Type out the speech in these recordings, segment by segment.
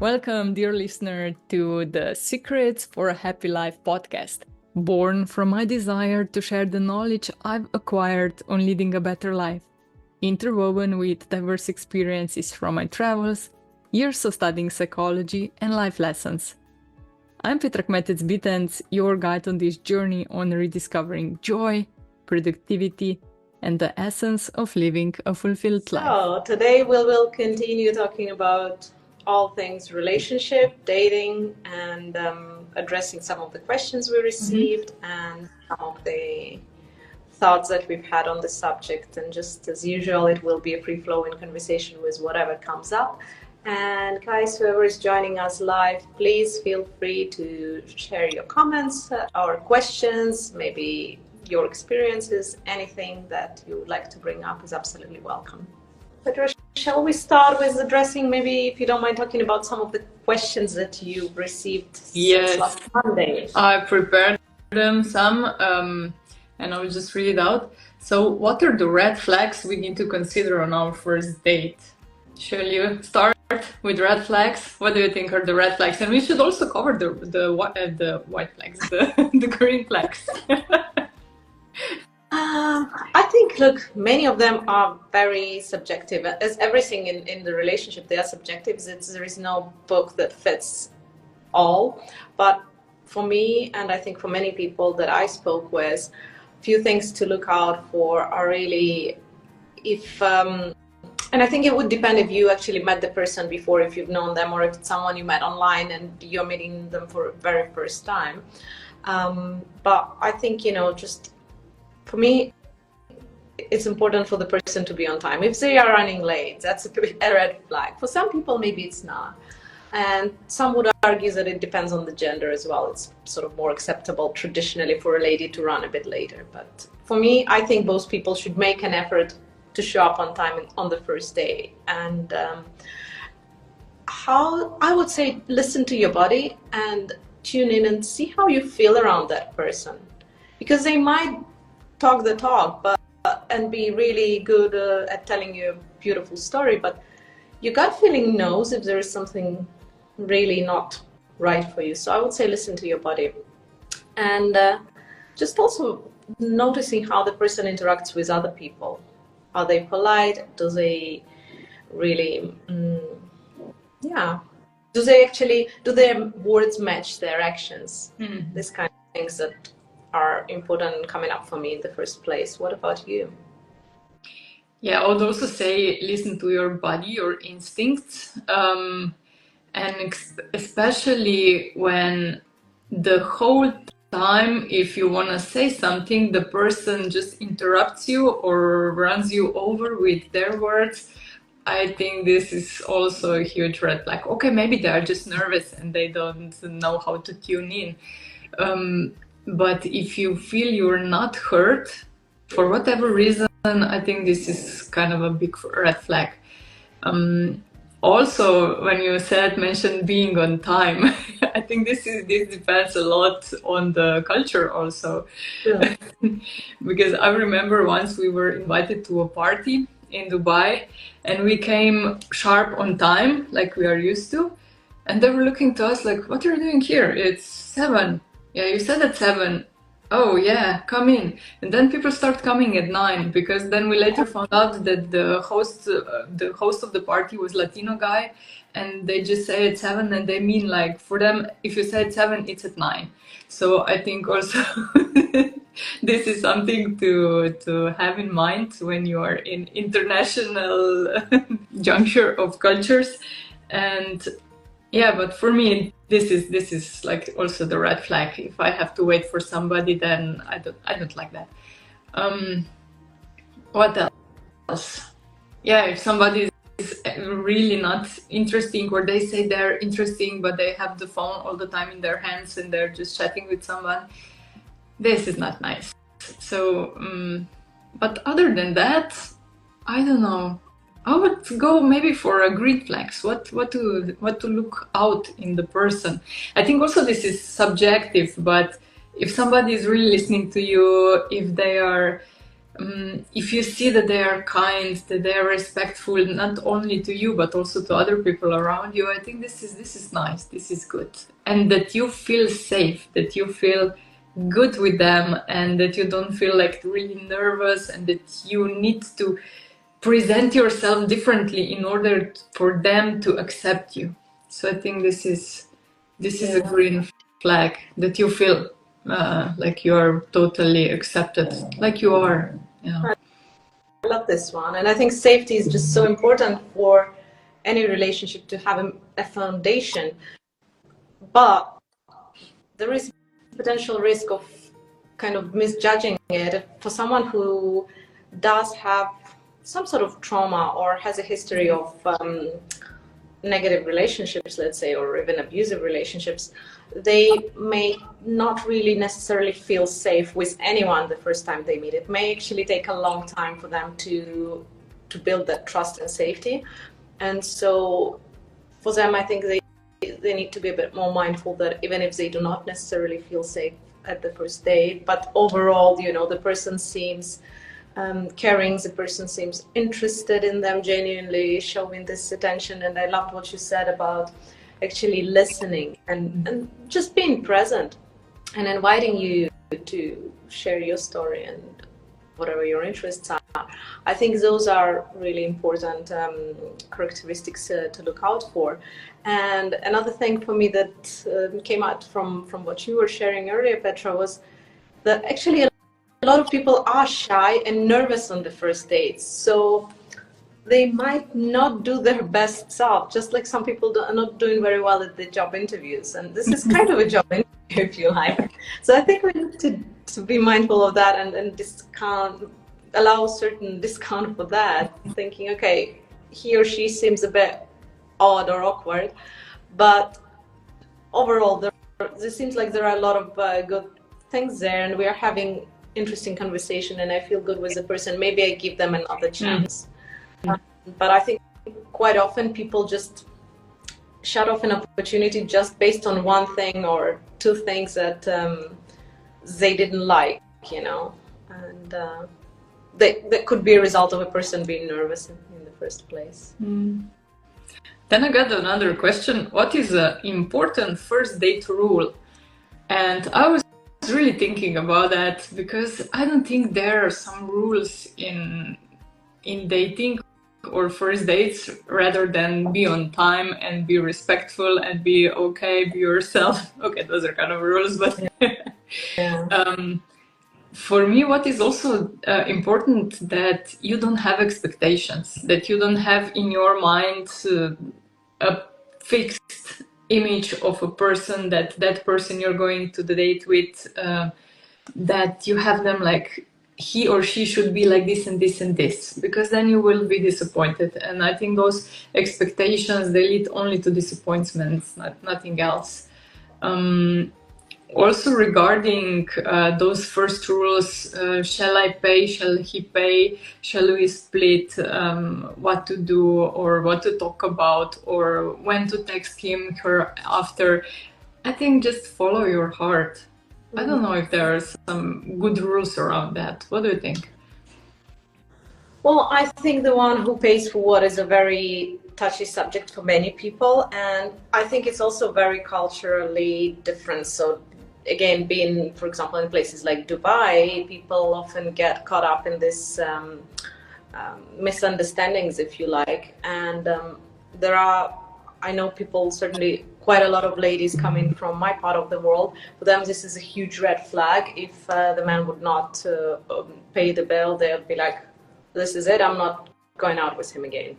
Welcome, dear listener, to the Secrets for a Happy Life podcast, born from my desire to share the knowledge I've acquired on leading a better life, interwoven with diverse experiences from my travels, years of studying psychology, and life lessons. I'm Petra Kmetec-Bitenc, your guide on this journey on rediscovering joy, productivity, and the essence of living a fulfilled life. So today we will continue talking about all things relationship, dating, and addressing some of the questions we received and some of the thoughts that we've had on the subject. And just as usual, it will be a free-flowing conversation with whatever comes up. And guys, whoever is joining us live, please feel free to share your comments or questions, maybe your experiences, anything that you would like to bring up is absolutely welcome. Petra, shall we start with addressing, maybe if you don't mind, talking about some of the questions that you received since last Monday? I prepared them some, and I'll just read it out. So, what are the red flags we need to consider on our first date? Shall you start with red flags? What do you think are the red flags? And we should also cover the white flags, the green flags. I think, look, many of them are very subjective. As everything in the relationship, they are subjective. There is no book that fits all. But for me, and I think for many people that I spoke with, a few things to look out for are really and I think it would depend if you actually met the person before, if you've known them, or if it's someone you met online and you're meeting them for the very first time. But I think, just for me, it's important for the person to be on time. If they are running late, that's a red flag. For some people, maybe it's not. And some would argue that it depends on the gender as well. It's sort of more acceptable traditionally for a lady to run a bit later. But for me, I think both people should make an effort to show up on time on the first day. And how I would say, listen to your body and tune in and see how you feel around that person. Because they might talk the talk, and be really good at telling you a beautiful story, but your gut feeling knows if there is something really not right for you. So I would say listen to your body, and just also noticing how the person interacts with other people. Are they polite? Do they really do their words match their actions? This kind of things that are important coming up for me in the first place. What about you? Yeah, I would also say listen to your body, your instincts, and especially when the whole time, if you want to say something, the person just interrupts you or runs you over with their words. I think this is also a huge red flag. Okay, maybe they are just nervous and they don't know how to tune in. But if you feel you're not heard for whatever reason, I think this is kind of a big red flag. Also, when you mentioned being on time, I think this depends a lot on the culture also. Yeah. Because I remember once we were invited to a party in Dubai and we came sharp on time, like we are used to. And they were looking to us like, what are you doing here? It's 7. Yeah, you said at 7. Oh yeah, come in. And then people start coming at 9, because then we later found out that the host of the party was Latino guy, and they just say at 7, and they mean, like, for them, if you say at 7, it's at 9. So I think also this is something to have in mind when you are in international juncture of cultures. And yeah, but for me, this is like also the red flag. If I have to wait for somebody, then I don't like that. What else? Yeah, if somebody is really not interesting, or they say they're interesting, but they have the phone all the time in their hands and they're just chatting with someone, this is not nice. So, but other than that, I don't know. I would go maybe for a green flags. What to look out in the person. I think also this is subjective, but if somebody is really listening to you, if they are if you see that they are kind, that they are respectful, not only to you but also to other people around you, I think this is nice, this is good, and that you feel safe, that you feel good with them, and that you don't feel like really nervous, and that you need to present yourself differently in order for them to accept you. So I think this is a green flag, that you feel like you are totally accepted, like you are. Yeah. I love this one, and I think safety is just so important for any relationship to have a foundation. But there is potential risk of kind of misjudging it for someone who does have some sort of trauma or has a history of negative relationships, let's say, or even abusive relationships. They may not really necessarily feel safe with anyone the first time they meet. It may actually take a long time for them to build that trust and safety. And so for them, I think they need to be a bit more mindful that even if they do not necessarily feel safe at the first date, but overall, you know, the person seems caring, the person seems interested in them, genuinely showing this attention. And I loved what you said about actually listening and just being present and inviting you to share your story and whatever your interests are. I think those are really important characteristics to look out for. And another thing for me that came out from what you were sharing earlier, Petra, was that actually a lot of people are shy and nervous on the first dates. So they might not do their best self, just like some people are not doing very well at the job interviews. And this is kind of a job interview, if you like. So I think we need to be mindful of that and allow certain discount for that, thinking, okay, he or she seems a bit odd or awkward, but overall there seems like there are a lot of good things there, and we are having interesting conversation, and I feel good with the person. Maybe I give them another chance. But I think quite often people just shut off an opportunity just based on one thing or two things that they didn't like, you know, and that could be a result of a person being nervous in the first place. Then I got another question. What is an important first date rule? And I was really thinking about that, because I don't think there are some rules in dating or first dates, rather than be on time and be respectful and be okay, be yourself. Okay, those are kind of rules, but for me, what is also important, that you don't have expectations, that you don't have in your mind a fixed image of a person, that person you're going to the date with, that you have them like, he or she should be like this and this and this, because then you will be disappointed. And I think those expectations, they lead only to disappointments, nothing else. Also regarding those first rules, shall I pay, shall he pay, shall we split, what to do or what to talk about, or when to text him, her after, I think just follow your heart. I don't know if there are some good rules around that. What do you think? Well, I think the one who pays for what is a very touchy subject for many people, and I think it's also very culturally different. So again, being, for example, in places like Dubai, people often get caught up in this misunderstandings, if you like, and there are, I know people, certainly quite a lot of ladies coming from my part of the world, for them this is a huge red flag. If the man would not pay the bill, they'll be like, this is it, I'm not going out with him again.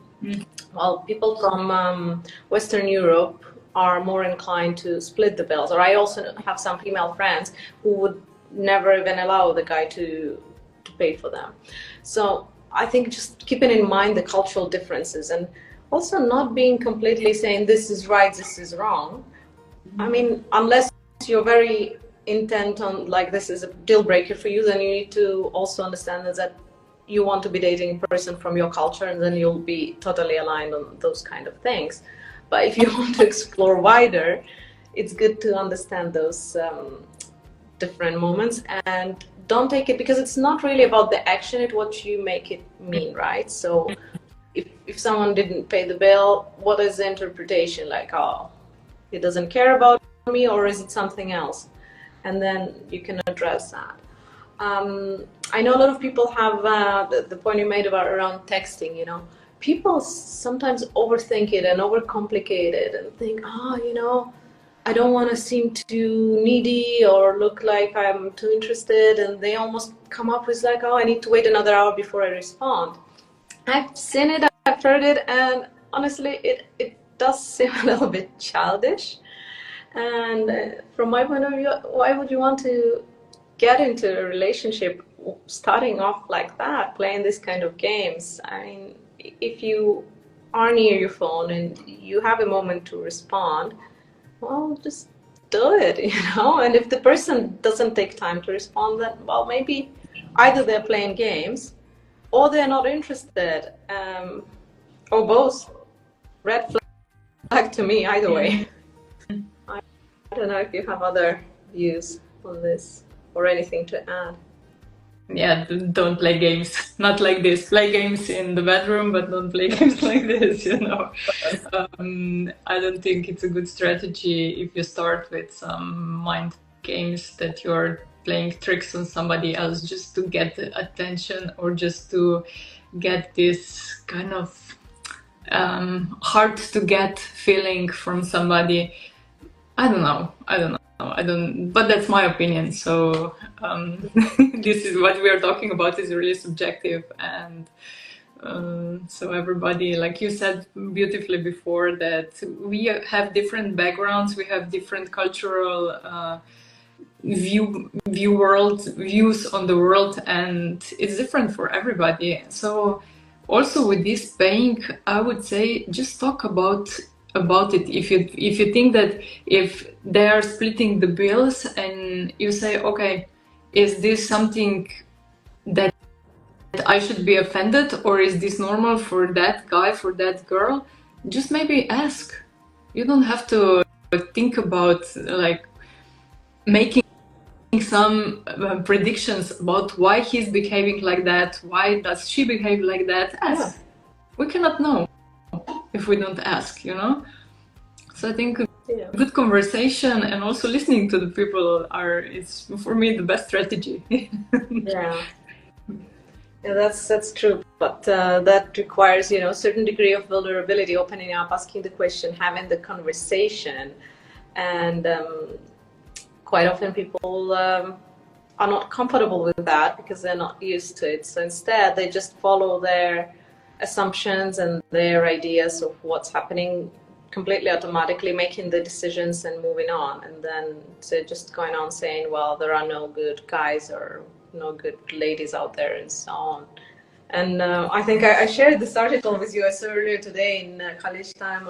Well, people from Western Europe are more inclined to split the bills. Or I also have some female friends who would never even allow the guy to pay for them. So I think just keeping in mind the cultural differences, and also not being completely saying this is right, this is wrong. I mean, unless you're very intent on like this is a deal breaker for you, then you need to also understand that you want to be dating a person from your culture, and then you'll be totally aligned on those kind of things. But if you want to explore wider, it's good to understand those different moments, and don't take it, because it's not really about the action, it's what you make it mean, right? So if someone didn't pay the bill, what is the interpretation? Like, oh, he doesn't care about me, or is it something else? And then you can address that. I know a lot of people have the point you made about around texting, you know. People sometimes overthink it and overcomplicate it and think, oh, you know, I don't want to seem too needy or look like I'm too interested, and they almost come up with like, oh, I need to wait another hour before I respond. I've seen it, I've heard it, and honestly, it does seem a little bit childish. And from my point of view, why would you want to get into a relationship starting off like that, playing this kind of games? I mean, if you are near your phone and you have a moment to respond, well, just do it, you know? And if the person doesn't take time to respond, then, well, maybe either they're playing games or they're not interested, or both. Red flag to me, either way. I don't know if you have other views on this or anything to add. Yeah, don't play games. Not like this. Play games in the bedroom, but don't play games like this, you know. I don't think it's a good strategy if you start with some mind games that you're playing tricks on somebody else just to get the attention, or just to get this kind of hard to get feeling from somebody. I don't know, but that's my opinion. So this is what we are talking about is really subjective, and so everybody, like you said beautifully before, that we have different backgrounds, we have different cultural views on the world, and it's different for everybody. So also with this paying, I would say just talk about it. If you think that if they are splitting the bills and you say, okay, is this something that I should be offended, or is this normal for that guy, for that girl? Just maybe ask. You don't have to think about like making some predictions about why he's behaving like that, why does she behave like that. Ask. Yeah. We cannot know if we don't ask, you know. So I think good conversation and also listening to the people is for me the best strategy. Yeah, that's true, but that requires, you know, a certain degree of vulnerability, opening up, asking the question, having the conversation, and quite often people are not comfortable with that because they're not used to it. So instead, they just follow their assumptions and their ideas of what's happening completely automatically, making the decisions and moving on. And then they're just going on saying, well, there are no good guys or no good ladies out there and so on. And I think I shared this article with you earlier today in college time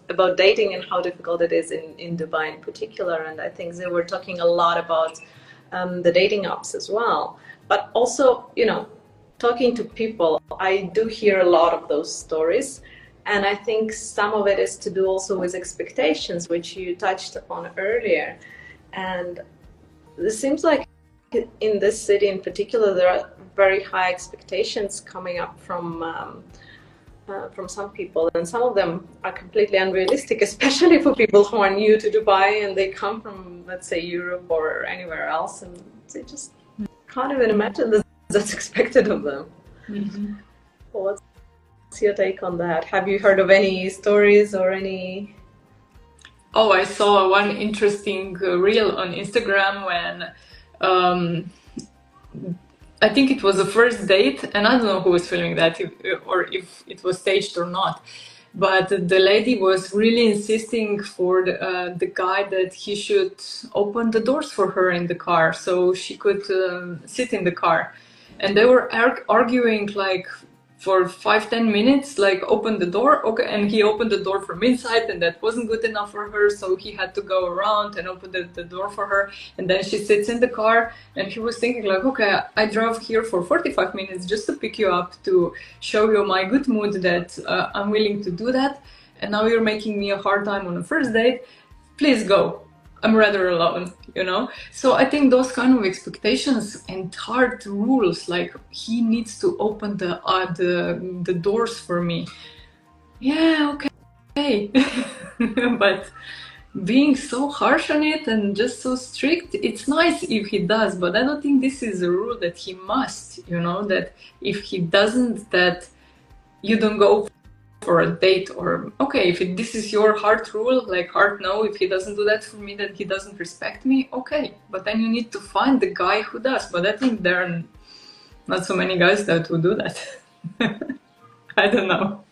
about dating and how difficult it is in Dubai in particular. And I think they were talking a lot about the dating apps as well. But also, you know, talking to people, I do hear a lot of those stories. And I think some of it is to do also with expectations, which you touched upon earlier. And it seems like in this city in particular, there are very high expectations coming up from some people, and some of them are completely unrealistic, especially for people who are new to Dubai and they come from, let's say, Europe or anywhere else, and they just can't even imagine that that's expected of them. Mm-hmm. What's your take on that? Have you heard of any stories or any? Oh, I saw one interesting reel on Instagram when I think it was the first date, and I don't know who was filming that, or if it was staged or not. But the lady was really insisting for the guy that he should open the doors for her in the car so she could sit in the car. And they were arguing like for 5-10 minutes, like open the door, okay, and he opened the door from inside, and that wasn't good enough for her, so he had to go around and open the door for her, and then she sits in the car, and he was thinking like, okay, I drove here for 45 minutes just to pick you up, to show you my good mood that I'm willing to do that, and now you're making me a hard time on a first date, please go. I'm rather alone, you know? So I think those kind of expectations and hard rules, like he needs to open the doors for me. Yeah, okay. But being so harsh on it and just so strict, it's nice if he does, but I don't think this is a rule that he must, you know, that if he doesn't, that you don't go for a date. Or okay, if this is your hard rule, like hard no, if he doesn't do that for me, then he doesn't respect me, okay, but then you need to find the guy who does. But I think there are not so many guys that would do that. I don't know.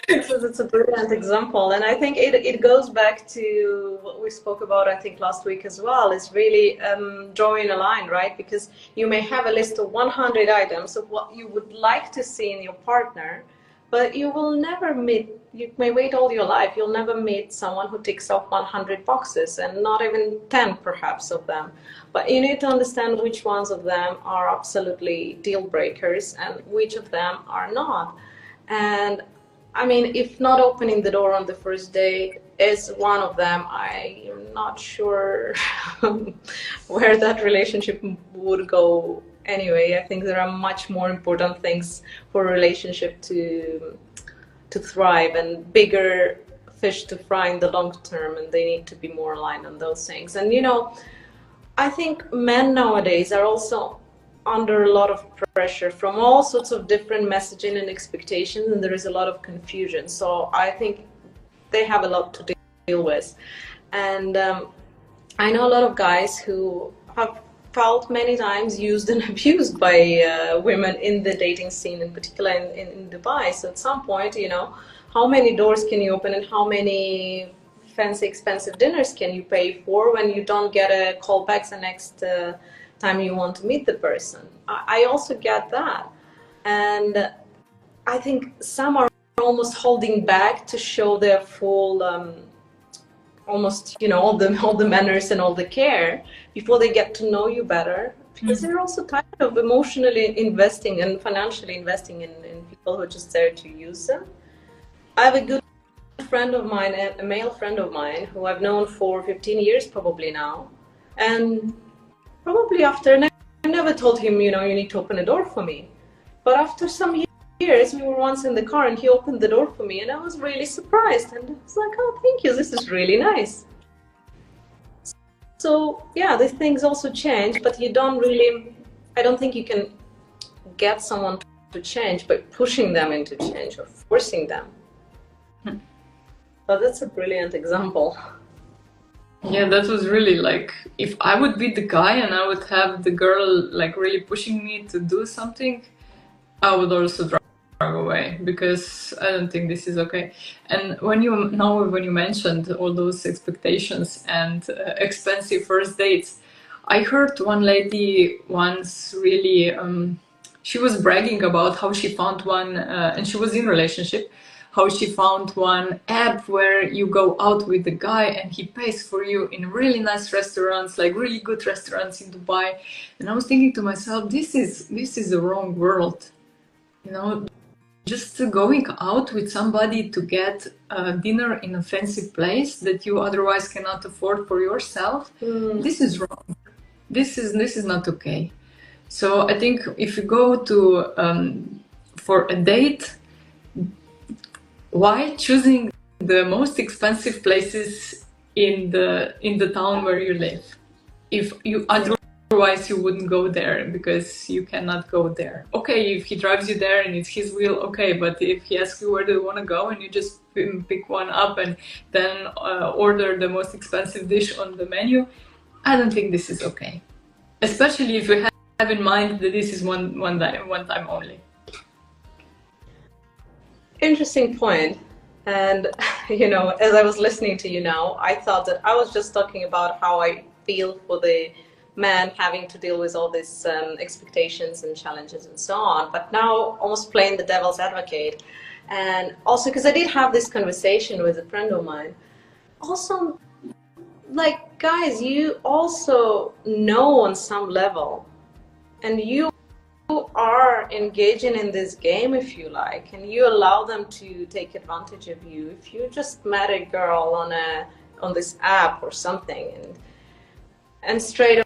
It's a brilliant example, and I think it goes back to what we spoke about, I think, last week as well. It's really drawing a line, right? Because you may have a list of 100 items of what you would like to see in your partner, but you will never meet, you may wait all your life, you'll never meet someone who ticks off 100 boxes, and not even 10 perhaps of them. But you need to understand which ones of them are absolutely deal breakers and which of them are not. And I mean, if not opening the door on the first day is one of them, I'm not sure where that relationship would go anyway. I think there are much more important things for a relationship to thrive, and bigger fish to fry in the long term, and they need to be more aligned on those things. And you know, I think men nowadays are also under a lot of pressure from all sorts of different messaging and expectations, and there is a lot of confusion. So I think they have a lot to deal with. And I know a lot of guys who have felt many times used and abused by women in the dating scene, in particular in Dubai. So at some point, you know, how many doors can you open, and how many fancy expensive dinners can you pay for when you don't get a call back the next time you want to meet the person? I also get that. And I think some are almost holding back to show their full almost, you know, all the manners and all the care before they get to know you better, because they're also tired of emotionally investing and financially investing in people who are just there to use them. I have a good friend of mine, a male friend of mine, who I've known for 15 years probably now, and probably after, and I never told him, you know, you need to open a door for me. But after some years, we were once in the car and he opened the door for me, and I was really surprised. And I was like, oh, thank you, this is really nice. So yeah, these things also change, but you don't really, I don't think you can get someone to change by pushing them into change or forcing them. But that's a brilliant example. Yeah, that was really like, if I would be the guy and I would have the girl like really pushing me to do something, I would also drive away, because I don't think this is okay. And when you mentioned all those expectations and expensive first dates, I heard one lady once really, she was bragging about how she found one, and she was in a relationship, how she found one app where you go out with the guy and he pays for you in really nice restaurants, like really good restaurants in Dubai. And I was thinking to myself, this is the wrong world, you know. Just going out with somebody to get dinner in a fancy place that you otherwise cannot afford for yourself, this is wrong. This is not okay. So I think if you go to for a date, why choosing the most expensive places in the town where you live? If you otherwise you wouldn't go there because you cannot go there. Okay, if he drives you there and it's his wheel, okay, but if he asks you where do you want to go and you just pick one up and then order the most expensive dish on the menu, I don't think this is okay. Especially if you have in mind that this is one time only. Interesting point. And you know, as I was listening to you now, I thought that I was just talking about how I feel for the man having to deal with all these expectations and challenges and so on. But now almost playing the devil's advocate. And also because I did have this conversation with a friend of mine. Also, like, guys, you also know on some level, and you are engaging in this game, if you like, and you allow them to take advantage of you. If you just met a girl on a on this app or something, and straight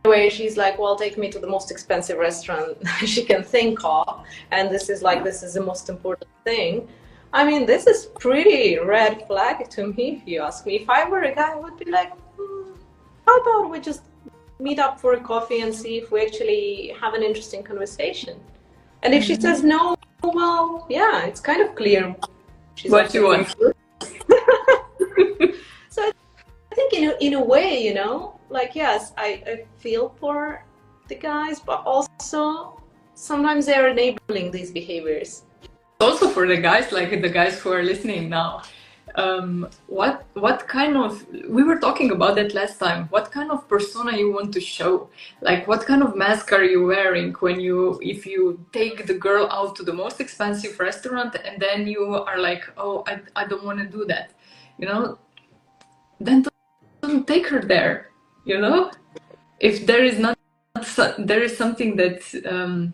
away she's like, well, take me to the most expensive restaurant she can think of, and this is the most important thing. I mean, this is pretty red flag to me, if you ask me. If I were a guy, I would be like, how about we just meet up for a coffee and see if we actually have an interesting conversation? And if she says no, well, yeah, it's kind of clear she's what you want. So I think in a way, you know, like, yes, I feel for the guys, but also sometimes they're enabling these behaviors. Also for the guys, like the guys who are listening now, what kind of, we were talking about that last time, what kind of persona you want to show, like what kind of mask are you wearing when if you take the girl out to the most expensive restaurant and then you are like, oh, I don't want to do that, you know, then don't take her there, you know. If there is something that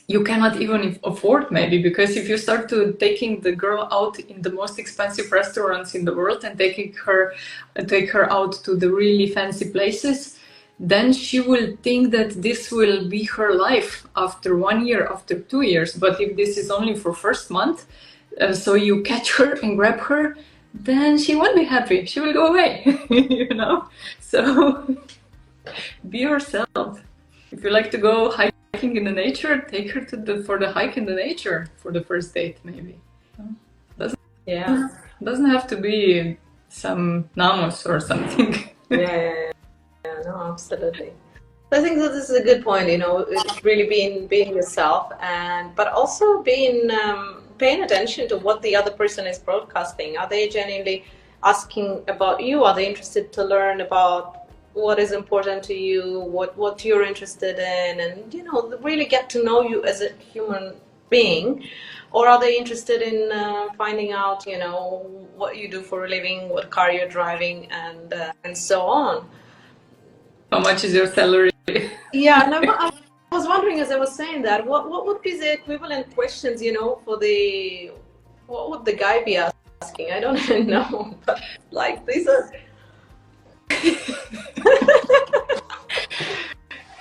you cannot even afford, maybe, because if you start to taking the girl out in the most expensive restaurants in the world and take her out to the really fancy places, then she will think that this will be her life after 1 year, after 2 years. But if this is only for first month, so you catch her and grab her, then she won't be happy, she will go away. You know. So be yourself. If you like to go hiking in the nature, take her for the hike in the nature for the first date, maybe. Doesn't have to be some Namos or something. Yeah, no, absolutely. I think that this is a good point, you know, it's really being yourself, but also paying attention to what the other person is broadcasting. Are they genuinely asking about you? Are they interested to learn about what is important to you, what you're interested in, and, you know, really get to know you as a human being? Or are they interested in finding out, you know, what you do for a living, what car you're driving, and so on? How much is your salary? Yeah, no, I was wondering, as I was saying that, what would be the equivalent questions, you know, what would the guy be asking? I don't even know, but like these are.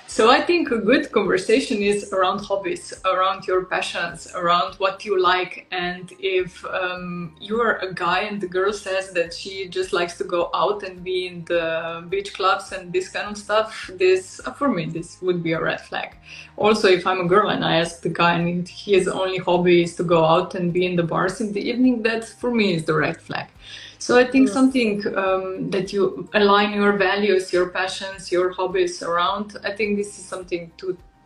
So I think a good conversation is around hobbies, around your passions, around what you like. And if you are a guy and the girl says that she just likes to go out and be in the beach clubs and this kind of stuff, for me, this would be a red flag. Also, if I'm a girl and I ask the guy and his only hobby is to go out and be in the bars in the evening, that for me is the red flag. So I think something that you align your values, your passions, your hobbies around, I think this is something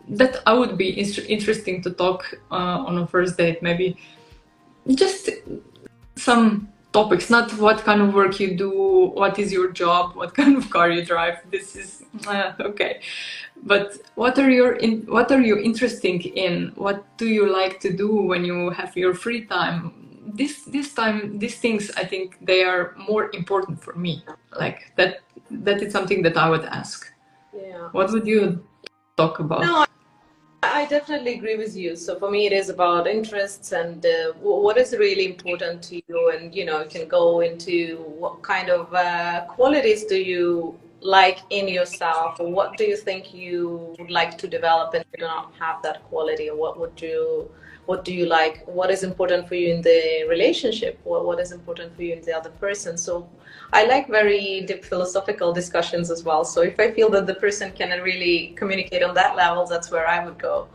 that I would be interesting to talk on a first date. Maybe just some topics, not what kind of work you do, what is your job, what kind of car you drive. This is okay. But what are you interested in? What do you like to do when you have your free time? These things, I think they are more important for me. Like that is something that I would ask. Yeah. What would you talk about? No, I definitely agree with you. So for me, it is about interests and what is really important to you, and, you know, you can go into what kind of qualities do you like in yourself, or what do you think you would like to develop and you do not have that quality, or what do you like, what is important for you in the relationship, what is important for you in the other person. So I like very deep philosophical discussions as well. So if I feel that the person can really communicate on that level, that's where I would go.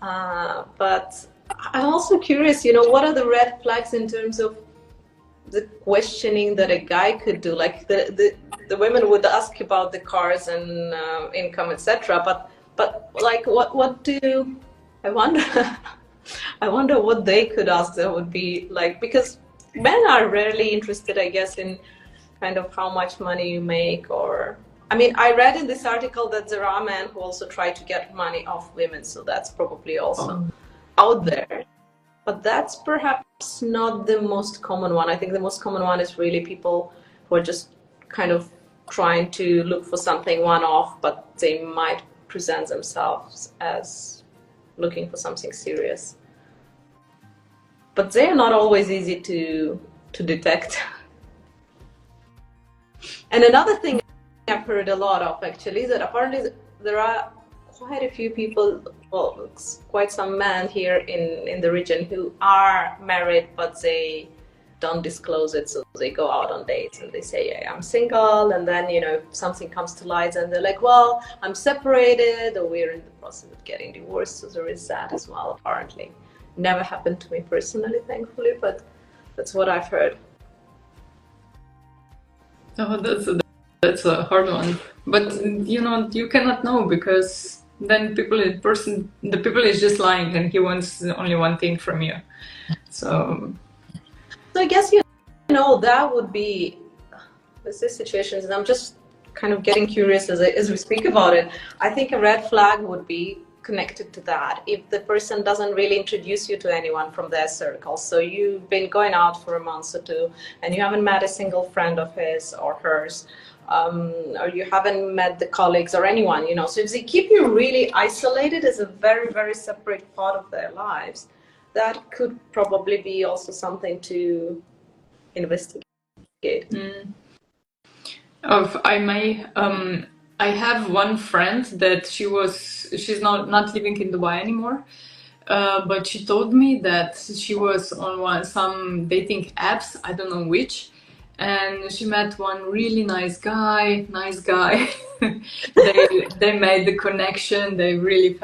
But I'm also curious, you know, what are the red flags in terms of the questioning that a guy could do? Like the women would ask about the cars and income, etc. But like what do I wonder? I wonder what they could ask that would be like, because men are rarely interested, I guess, in kind of how much money you make, or, I mean, I read in this article that there are men who also try to get money off women, so that's probably also out there. But that's perhaps not the most common one. I think the most common one is really people who are just kind of trying to look for something one-off, but they might present themselves as looking for something serious. But they are not always easy to detect. And another thing I've heard a lot of actually is that apparently there are quite a few people, well, quite some men here in the region who are married, but they don't disclose it. So they go out on dates and they say, yeah, I'm single. And then, you know, if something comes to light and they're like, well, I'm separated, or we're in the process of getting divorced. So there is that as well, apparently. Never happened to me personally, thankfully, but that's what I've heard. Oh, that's a hard one. But you know, you cannot know, because then the people is just lying, and he wants only one thing from you. So I guess, you know, that would be, there's these situations, and I'm just kind of getting curious as we speak about it. I think a red flag would be connected to that. If the person doesn't really introduce you to anyone from their circle, so you've been going out for a month or two and you haven't met a single friend of his or hers, or you haven't met the colleagues or anyone, you know, so if they keep you really isolated as a very, very separate part of their lives, that could probably be also something to investigate. I have one friend that she's not living in Dubai anymore, but she told me that she was on some dating apps, I don't know which, and she met one really nice guy. They made the connection. They really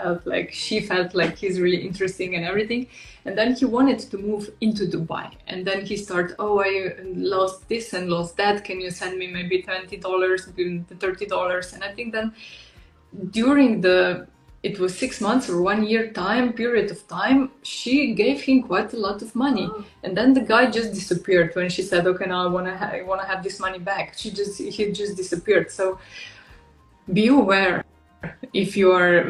she felt like he's really interesting and everything. And then he wanted to move into Dubai. And then he started, oh, I lost this and lost that. Can you send me maybe $20, $30? And I think then during it was 6 months or 1 year period of time, she gave him quite a lot of money. Oh. And then the guy just disappeared when she said, okay, now I want to have this money back. He just disappeared. So be aware if you are,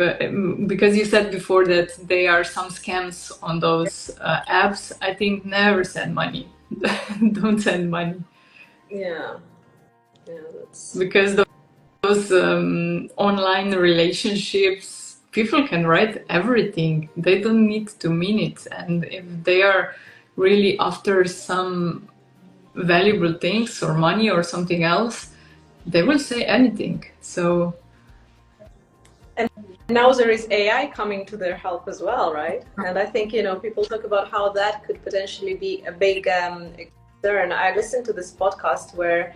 because you said before that there are some scams on those apps. I think never send money. Don't send money. Yeah, that's because those online relationships, people can write everything. They don't need to mean it. And if they are really after some valuable things or money or something else, they will say anything. So now there is AI coming to their help as well, right? And I think, you know, people talk about how that could potentially be a big concern. I listened to this podcast where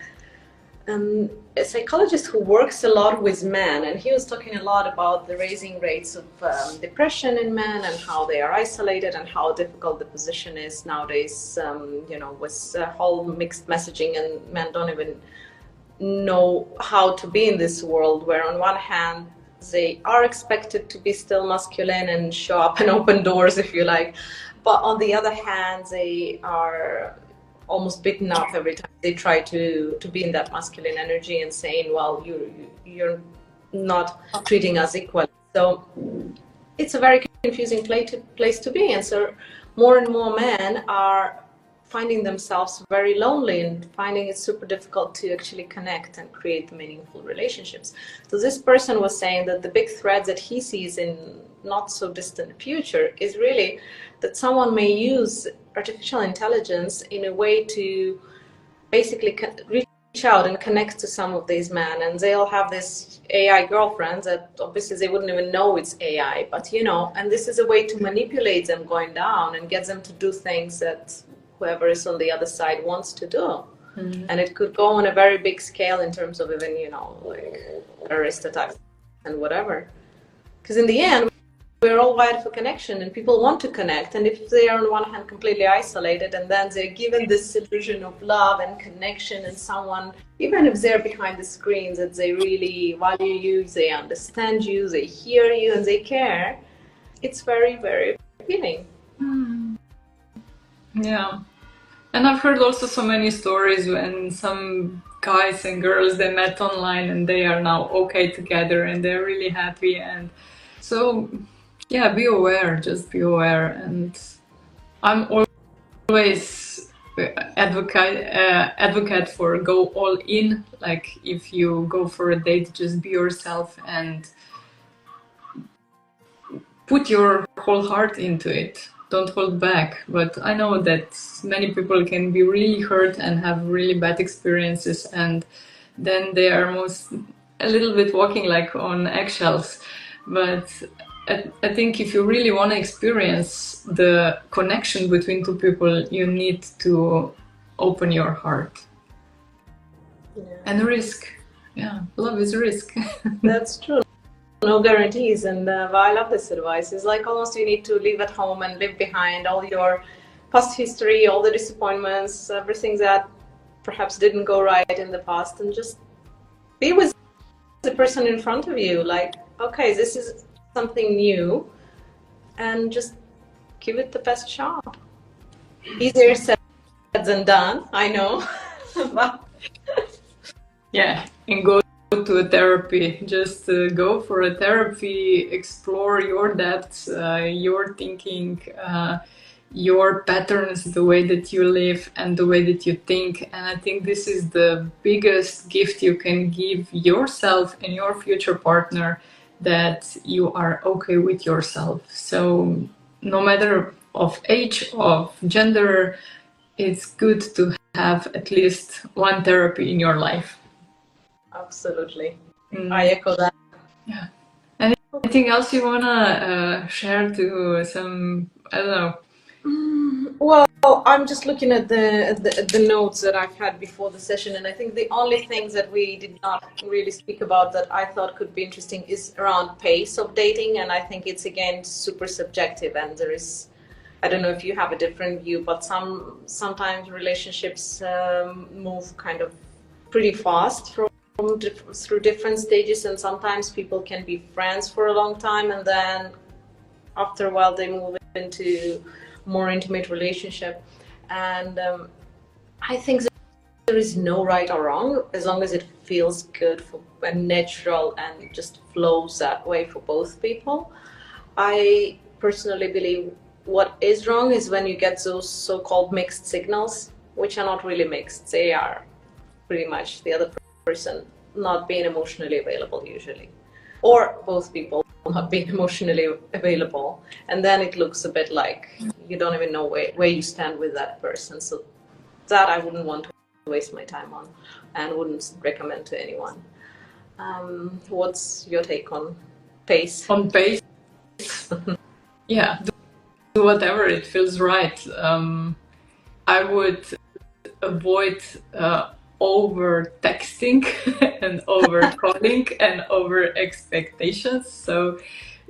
a psychologist who works a lot with men, and he was talking a lot about the raising rates of depression in men and how they are isolated and how difficult the position is nowadays, you know, with whole mixed messaging, and men don't even know how to be in this world where on one hand they are expected to be still masculine and show up and open doors, if you like, but on the other hand they are almost beaten up every time they try to be in that masculine energy and saying, well, you're not treating us equally. So it's a very confusing place to be. And so more and more men are finding themselves very lonely and finding it super difficult to actually connect and create meaningful relationships. So this person was saying that the big threat that he sees in not so distant future is really that someone may use artificial intelligence in a way to basically reach out and connect to some of these men, and they'll have this AI girlfriend that obviously they wouldn't even know it's AI, but you know, and this is a way to manipulate them going down and get them to do things that whoever is on the other side wants to do. And it could go on a very big scale in terms of even, you know, like terrorist attacks and whatever, because in the end we're all wired for connection and people want to connect. And if they are on one hand completely isolated and then they're given this illusion of love and connection and someone, even if they're behind the screens, that they really value you, they understand you, they hear you and they care, it's very, very appealing. Yeah. And I've heard also so many stories when some guys and girls, they met online and they are now okay together and they're really happy. And so yeah, be aware, just be aware. And I'm always advocate for go all in. Like if you go for a date, just be yourself and put your whole heart into it. Don't hold back. But I know that many people can be really hurt and have really bad experiences, and then they are most a little bit walking like on eggshells. But I think if you really want to experience the connection between two people, you need to open your heart. Yeah. And risk. Yeah, love is risk. That's true. No guarantees, and I love this advice. It's like almost you need to live at home and leave behind all your past history, all the disappointments, everything that perhaps didn't go right in the past, and just be with the person in front of you. Like, okay, this is something new, and just give it the best shot. Easier said than done, I know. But yeah, and go to a therapy. Just go for a therapy, explore your depths, your thinking, your patterns, the way that you live and the way that you think. And I think this is the biggest gift you can give yourself and your future partner, that you are okay with yourself. So no matter of age, of gender, it's good to have at least one therapy in your life. absolutely. I echo that. Yeah. Anything else you wanna share to some, I don't know. Well, I'm just looking at the notes that I've had before the session, and I think the only things that we did not really speak about that I thought could be interesting is around pace of dating, and I think it's again super subjective, and there is, I don't know if you have a different view, but sometimes relationships move kind of pretty fast through different stages, and sometimes people can be friends for a long time, and then after a while they move into more intimate relationship. And I think there is no right or wrong, as long as it feels good and natural and just flows that way for both people. I personally believe what is wrong is when you get those so-called mixed signals, which are not really mixed. They are pretty much the other person not being emotionally available usually, or both people not being emotionally available, and then it looks a bit like you don't even know where you stand with that person. So that I wouldn't want to waste my time on, and wouldn't recommend to anyone. What's your take on pace? On pace? Yeah, do whatever it feels right. I would avoid over texting and over calling and over expectations. So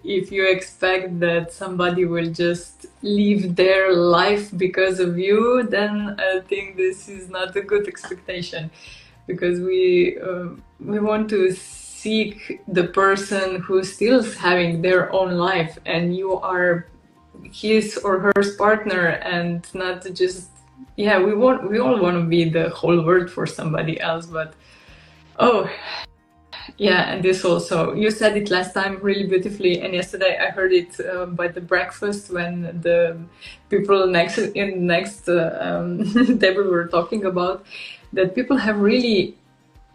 if you expect that somebody will just live their life because of you, then I think this is not a good expectation, because we want to seek the person who's still having their own life, and you are his or her partner, and not just, yeah, we all want to be the whole world for somebody else. But oh yeah, and this also, you said it last time really beautifully, and yesterday I heard it by the breakfast when the people next table were talking about that people have really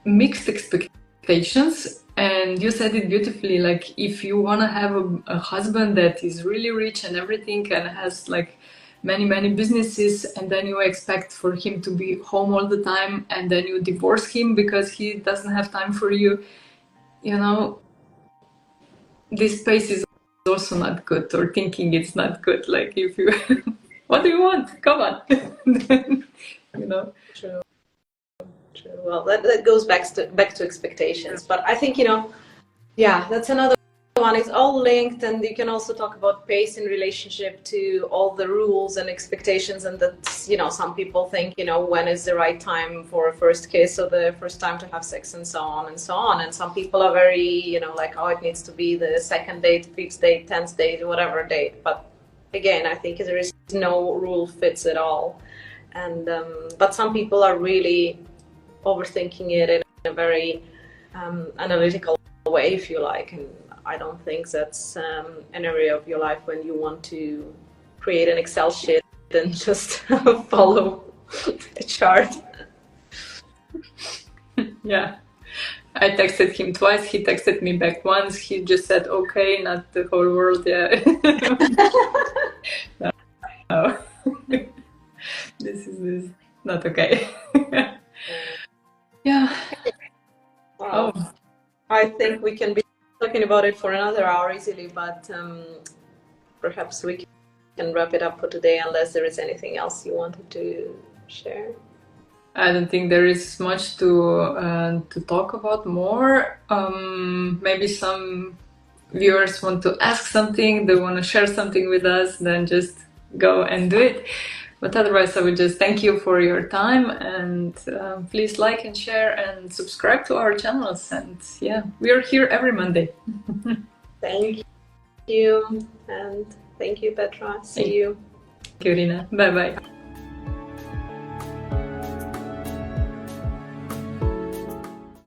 mixed expectations. And you said it beautifully, like if you want to have a husband that is really rich and everything and has like many businesses, and then you expect for him to be home all the time, and then you divorce him because he doesn't have time for you, you know, this space is also not good, or thinking it's not good. Like if you what do you want, come on. You know. True. Well, that goes back to expectations, but I think, yeah, that's another one. It's all linked, and you can also talk about pace in relationship to all the rules and expectations, and that some people think when is the right time for a first kiss, or the first time to have sex, and so on and so on. And some people are very like, oh, it needs to be the second date, fifth date, 10th date, whatever date. But again, I think there is no rule fits it all, and but some people are really overthinking it in a very analytical way, if you like, and I don't think that's an area of your life when you want to create an Excel sheet and just follow a chart. Yeah, I texted him twice, he texted me back once, he just said okay, not the whole world. Yeah. No. This is not okay. Yeah. I think we can be talking about it for another hour easily, but perhaps we can wrap it up for today, unless there is anything else you wanted to share. I don't think there is much to talk about more. Maybe some viewers want to ask something, they want to share something with us, then just go and do it. But otherwise, I would just thank you for your time, and please like and share and subscribe to our channels. And yeah, we are here every Monday. Thank you, and thank you, Petra. See you. Thank you, Iryna. Bye bye.